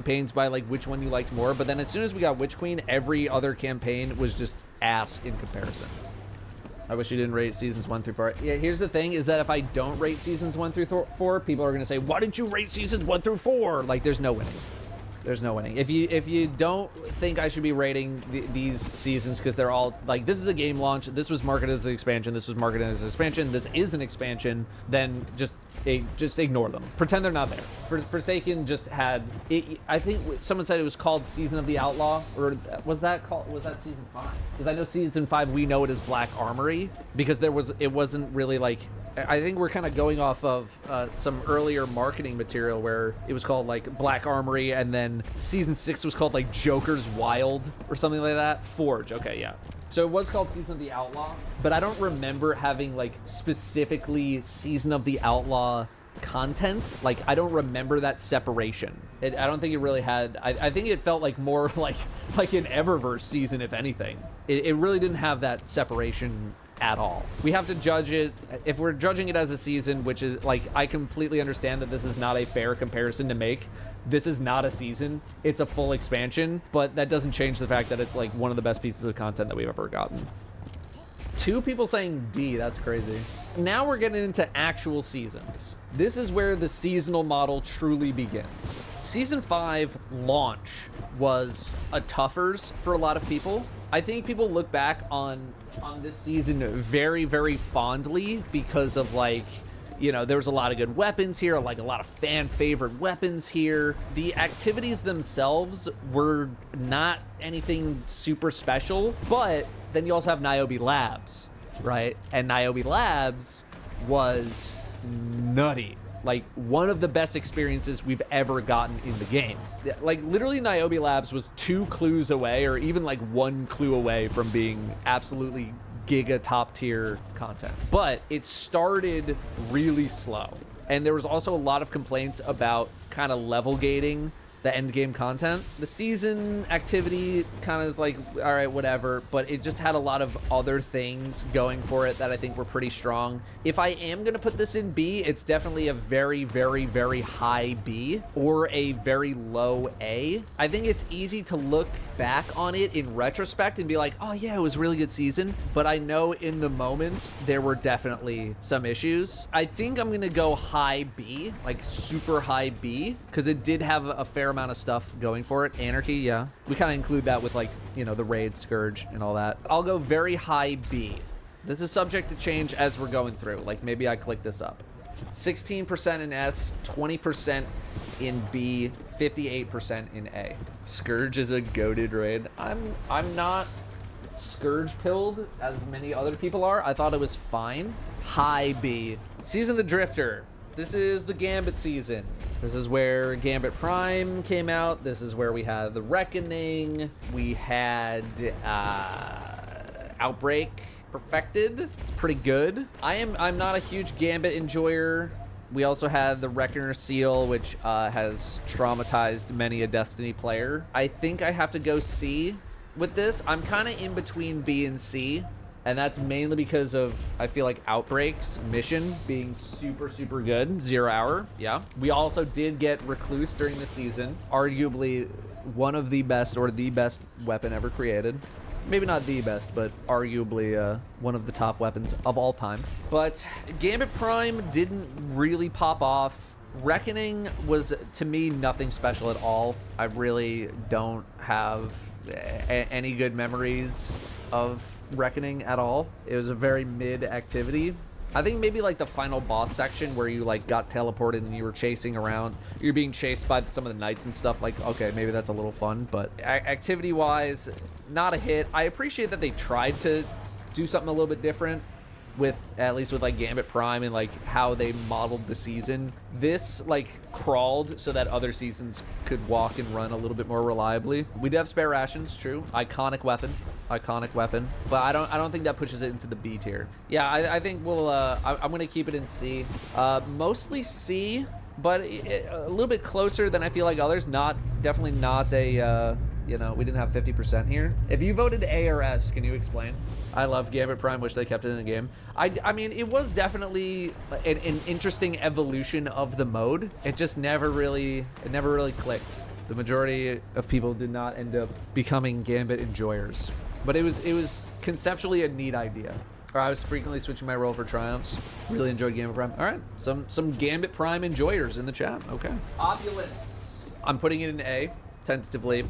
campaigns by like which one you liked more, but then as soon as we got Witch Queen, every other campaign was just ass in comparison. I wish you didn't rate seasons 1 through 4. Yeah, here's the thing, is that if I don't rate seasons 1 through 4, people are gonna say, why didn't you rate seasons 1 through 4? Like, there's no winning. There's no winning. If you don't think I should be rating these seasons because they're all like, this is a game launch, this was marketed as an expansion, this was marketed as an expansion, this is an expansion, then just ignore them. Pretend they're not there. Forsaken just had it. I think someone said it was called Season of the Outlaw, or was that season 5? Because I know season 5 we know it as Black Armory because it wasn't really like. I think we're kind of going off of some earlier marketing material where it was called like Black Armory, and then season 6 was called like Joker's Wild or something like that. Forge, okay, yeah. So it was called Season of the Outlaw, but I don't remember having like specifically Season of the Outlaw content. Like, I don't remember that separation. I don't think it really had. I think it felt like more like an Eververse season, if anything. It really didn't have that separation at all. We have to judge it, if we're judging it as a season, which is like, I completely understand that this is not a fair comparison to make. This is not a season, it's a full expansion, but that doesn't change the fact that it's like one of the best pieces of content that we've ever gotten. 2 people saying D, that's crazy. Now we're getting into actual seasons. This is where the seasonal model truly begins. Season 5 launch was a toughers for a lot of people. I think people look back on this season very, very fondly because of like, you know, there was a lot of good weapons here, like a lot of fan favorite weapons here. The activities themselves were not anything super special, but then you also have Niobe Labs, right? And Niobe Labs was nutty. Like, one of the best experiences we've ever gotten in the game. Like, literally Niobe Labs was 2 clues away, or even like 1 clue away from being absolutely giga top tier content. But it started really slow. And there was also a lot of complaints about kind of level gating the end game content. The season activity kind of is like, all right, whatever, but it just had a lot of other things going for it that I think were pretty strong. If I am gonna put this in B, it's definitely a very, very, very high B or a very low A. I think it's easy to look back on it in retrospect and be like, oh yeah, it was a really good season, but I know in the moment there were definitely some issues. I think I'm gonna go high B, like super high B, because it did have a fair amount of stuff going for it. Anarchy, yeah. We kind of include that with like, you know, the raid, Scourge, and all that. I'll go very high B. This is subject to change as we're going through. Like, maybe I click this up. 16% in S, 20% in B, 58% in A. Scourge is a goated raid. I'm not Scourge pilled as many other people are. I thought it was fine. High B. Season of the Drifter. This is the Gambit season. This is where Gambit Prime came out. This is where we had the Reckoning. We had Outbreak Perfected. It's pretty good. I'm not a huge Gambit enjoyer. We also had the Reckoner Seal, which has traumatized many a Destiny player. I think I have to go C with this. I'm kind of in between B and C. And that's mainly because of, I feel like, Outbreak's mission being super, super good. 0 hour, yeah. We also did get Recluse during the season. Arguably one of the best, or the best weapon ever created. Maybe not the best, but arguably one of the top weapons of all time. But Gambit Prime didn't really pop off. Reckoning was, to me, nothing special at all. I really don't have any good memories of Reckoning at all. It was a very mid activity. I think maybe like the final boss section where you like got teleported and you were chasing around, you're being chased by some of the knights and stuff, like, okay, maybe that's a little fun, but activity wise, not a hit. I appreciate that they tried to do something a little bit different with, at least with like Gambit Prime and like how they modeled the season. This like crawled so that other seasons could walk and run a little bit more reliably. We did have spare rations, true. Iconic weapon, but I don't think that pushes it into the B tier. Yeah, I think we'll I'm gonna keep it in C, mostly C, but a little bit closer than I feel like others. Definitely not a you know, we didn't have 50% here. If you voted A or S, can you explain? I love Gambit Prime, wish they kept it in the game. I mean, it was definitely an interesting evolution of the mode. It just never really clicked. The majority of people did not end up becoming Gambit enjoyers. But it was conceptually a neat idea. Or I was frequently switching my role for triumphs. Really enjoyed Gambit Prime. All right, some Gambit Prime enjoyers in the chat. Okay. Opulence. I'm putting it in A, tentatively.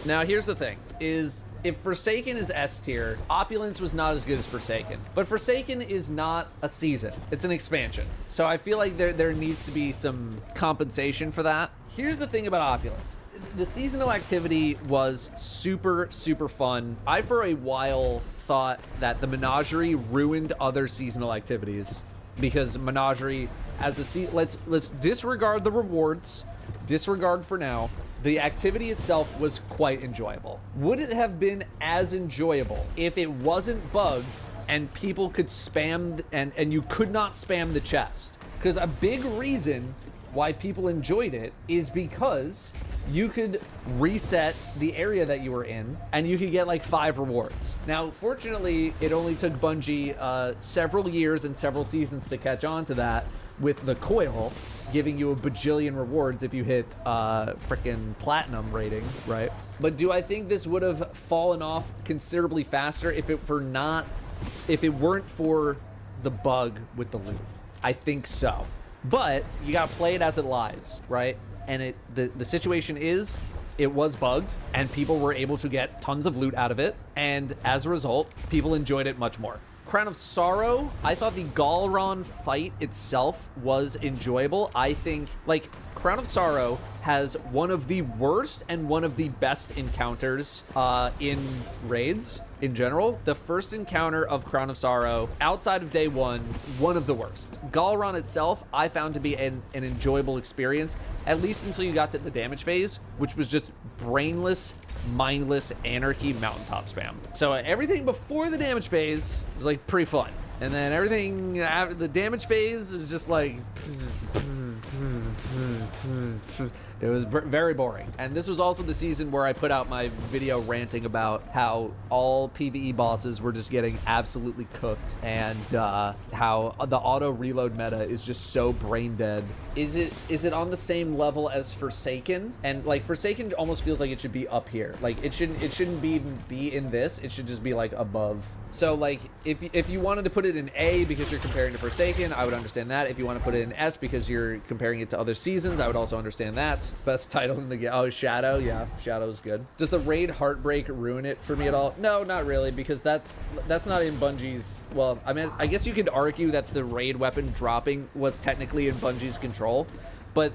Now, here's the thing, is if Forsaken is S tier, Opulence was not as good as Forsaken. But Forsaken is not a season, it's an expansion. So I feel like there needs to be some compensation for that. Here's the thing about Opulence. The seasonal activity was super, super fun. I, for a while, thought that the Menagerie ruined other seasonal activities because Menagerie, as a let's disregard the rewards, disregard for now. The activity itself was quite enjoyable. Would it have been as enjoyable if it wasn't bugged and people could spam and you could not spam the chest? Because a big reason why people enjoyed it is because you could reset the area that you were in and you could get like 5 rewards. Now, fortunately, it only took Bungie several years and several seasons to catch on to that with the coil giving you a bajillion rewards if you hit frickin' platinum rating, right? But do I think this would have fallen off considerably faster if it weren't for the bug with the loot? I think so. But you gotta play it as it lies, right? And the situation is, it was bugged and people were able to get tons of loot out of it, and as a result, people enjoyed it much more. Crown of Sorrow, I thought the Galron fight itself was enjoyable. I think, like, Crown of Sorrow has one of the worst and one of the best encounters in raids in general. The first encounter of Crown of Sorrow, outside of day one of the worst. Galron itself, I found to be an enjoyable experience, at least until you got to the damage phase, which was just brainless, mindless anarchy mountaintop spam. So everything before the damage phase is like pretty fun, and then everything after the damage phase is just like it was very boring. And this was also the season where I put out my video ranting about how all PvE bosses were just getting absolutely cooked, and how the auto reload meta is just so brain dead. Is it on the same level as Forsaken? And like Forsaken almost feels like it should be up here. Like it shouldn't be in this. It should just be like above. So like if you wanted to put it in A because you're comparing to Forsaken, I would understand that. If you want to put it in S because you're comparing it to other seasons, I would also understand that. Best title in the game. Oh, Shadow. Yeah, Shadow's good. Does the raid Heartbreak ruin it for me at all? No, not really, because that's not in Bungie's. Well, I mean, I guess you could argue that the raid weapon dropping was technically in Bungie's control, but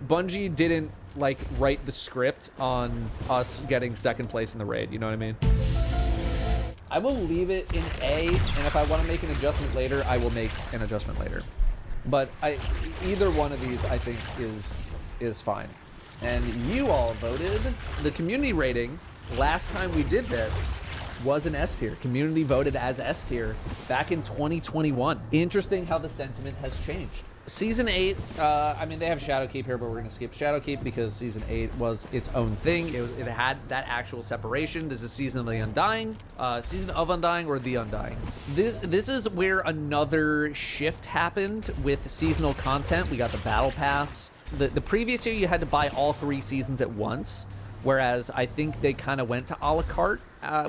Bungie didn't like write the script on us getting second place in the raid. You know what I mean? I will leave it in A, and if I want to make an adjustment later, I will make an adjustment later. But either one of these, I think, is fine. And you all voted. The community rating last time we did this was an S tier. Community voted as S tier back in 2021. Interesting how the sentiment has changed. Season 8, I mean, they have Shadowkeep here, but we're going to skip Shadowkeep because Season 8 was its own thing. It had that actual separation. This is Season of the Undying. Season of Undying or The Undying. This is where another shift happened with seasonal content. We got the Battle Pass. The previous year, you had to buy all 3 seasons at once, whereas I think they kind of went to a la carte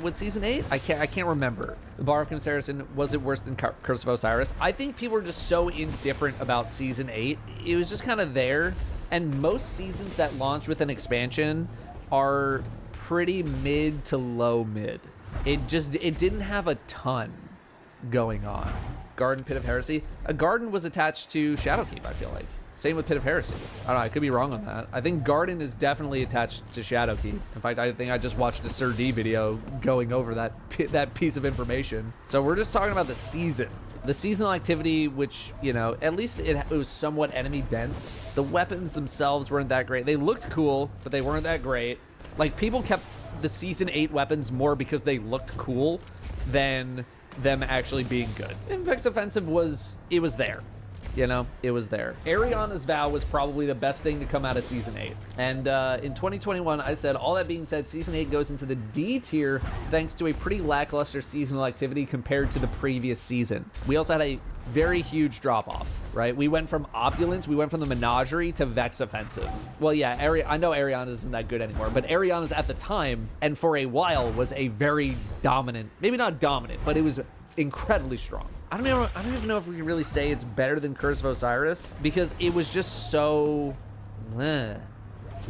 with Season 8. I can't remember. The Bar of Saracen, was it worse than Curse of Osiris? I think people are just so indifferent about Season 8. It was just kind of there, and most seasons that launch with an expansion are pretty mid to low mid. It didn't have a ton going on. Garden, Pit of Heresy. A Garden was attached to Shadowkeep, I feel like. Same with Pit of Heresy. I don't know, I could be wrong on that. I think Garden is definitely attached to Shadowkeep. In fact, I think I just watched a Sir D video going over that piece of information. So we're just talking about the season. The seasonal activity, which, you know, at least it was somewhat enemy dense. The weapons themselves weren't that great. They looked cool, but they weren't that great. Like, people kept the Season 8 weapons more because they looked cool than them actually being good. Infect's Offensive was there. You know, it was there. Ariana's Vow was probably the best thing to come out of Season 8. And in 2021, I said, all that being said, Season 8 goes into the D tier thanks to a pretty lackluster seasonal activity compared to the previous season. We also had a very huge drop-off, right? We went from Opulence, we went from the Menagerie to Vex Offensive. Well, yeah, I know Ariana's isn't that good anymore, but Ariana's at the time, and for a while, was a very dominant, maybe not dominant, but it was incredibly strong. I don't even know if we can really say it's better than Curse of Osiris, because it was just so,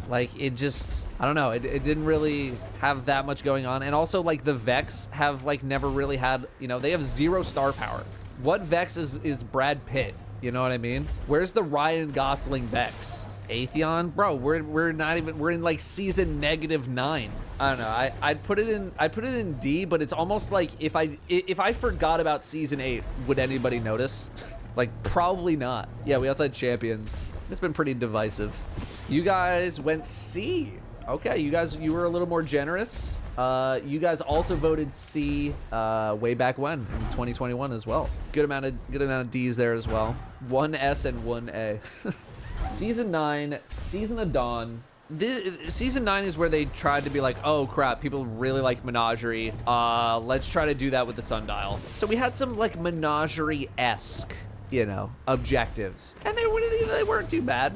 like, it just, I don't know, it didn't really have that much going on. And also, like, the Vex have, like, never really had, you know, they have 0 star power. What Vex is Brad Pitt? You know what I mean? Where's the Ryan Gosling Vex? Atheon? Bro, we're not even, we're in like season -9. I don't know. I'd put it in D, but it's almost like if I forgot about season 8, would anybody notice? Like, probably not. Yeah, we also had champions. It's been pretty divisive. You guys went C. Okay, you were a little more generous. You guys also voted C way back when, in 2021 as well. Good amount of D's there as well. 1 S and 1 A. Season 9, Season of Dawn. Season 9 is where they tried to be like, oh crap, people really like Menagerie. Let's try to do that with the Sundial. So we had some like Menagerie-esque, you know, objectives, and they weren't too bad.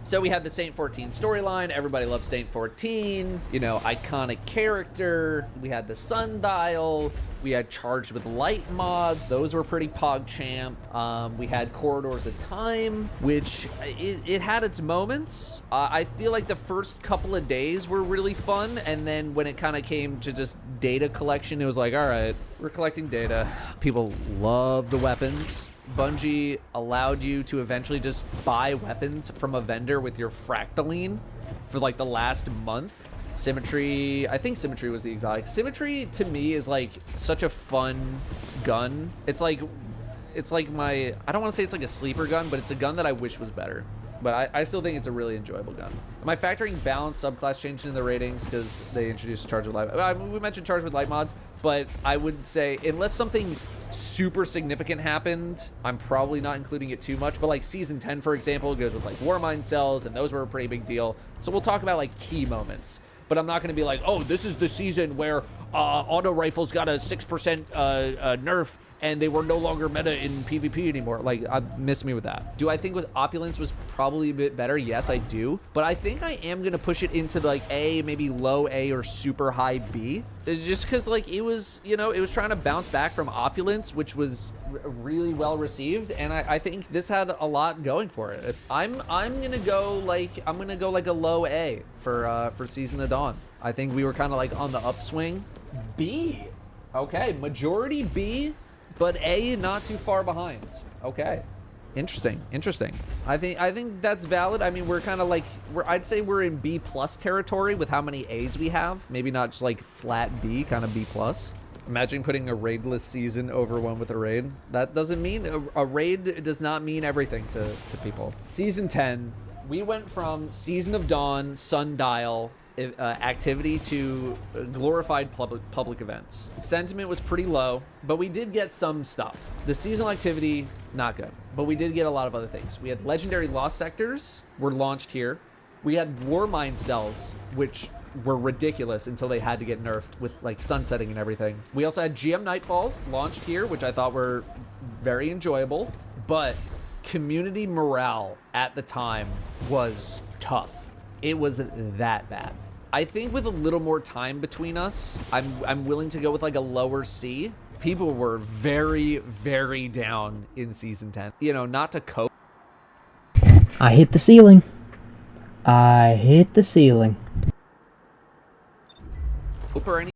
So we had the Saint 14 storyline. Everybody loves Saint 14. You know, iconic character. We had the Sundial. We had Charged with Light mods. Those were pretty PogChamp. We had Corridors of Time, which it had its moments. I feel like the first couple of days were really fun. And then when it kind of came to just data collection, it was like, all right, we're collecting data. People love the weapons. Bungie allowed you to eventually just buy weapons from a vendor with your Fractaline for like the last month. Symmetry, I think Symmetry was the exotic. Symmetry to me is like such a fun gun. It's like my, I don't want to say it's like a sleeper gun, but it's a gun that I wish was better. But I still think it's a really enjoyable gun. Am I factoring balance subclass changes in the ratings because they introduced Charged with Light? We mentioned Charged with Light mods, but I would say unless something super significant happened, I'm probably not including it too much. But like season 10, for example, goes with like Warmind cells, and those were a pretty big deal. So we'll talk about like key moments. But I'm not going to be like, oh, this is the season where auto rifles got a 6% nerf and they were no longer meta in PvP anymore. Like, miss me with that. Do I think Opulence was probably a bit better? Yes, I do. But I think I am going to push it into like A, maybe low A or super high B. It's just because like it was, you know, it was trying to bounce back from Opulence, which was really well received. And I think this had a lot going for it. I'm going to go like a low A for Season of Dawn. I think we were kind of like on the upswing. B. Okay, majority B. But A, not too far behind. Okay, interesting. I think that's valid. I mean, we're kind of like, I'd say we're in B plus territory with how many A's we have. Maybe not just like flat B, kind of B plus. Imagine putting a raidless season over one with a raid. That doesn't mean, a raid does not mean everything to people. Season 10, we went from Season of Dawn, Sundial, activity to glorified public events. Sentiment was pretty low, but we did get some stuff. The seasonal activity, not good, but we did get a lot of other things. We had legendary lost sectors were launched here. We had Warmind cells, which were ridiculous until they had to get nerfed with like sunsetting and everything. We also had GM Nightfalls launched here, which I thought were very enjoyable, but community morale at the time was tough. It was that bad. I think with a little more time between us, I'm willing to go with like a lower C. People were very, very down in season 10. You know, not to cope. I hit the ceiling. I hit the ceiling. Or any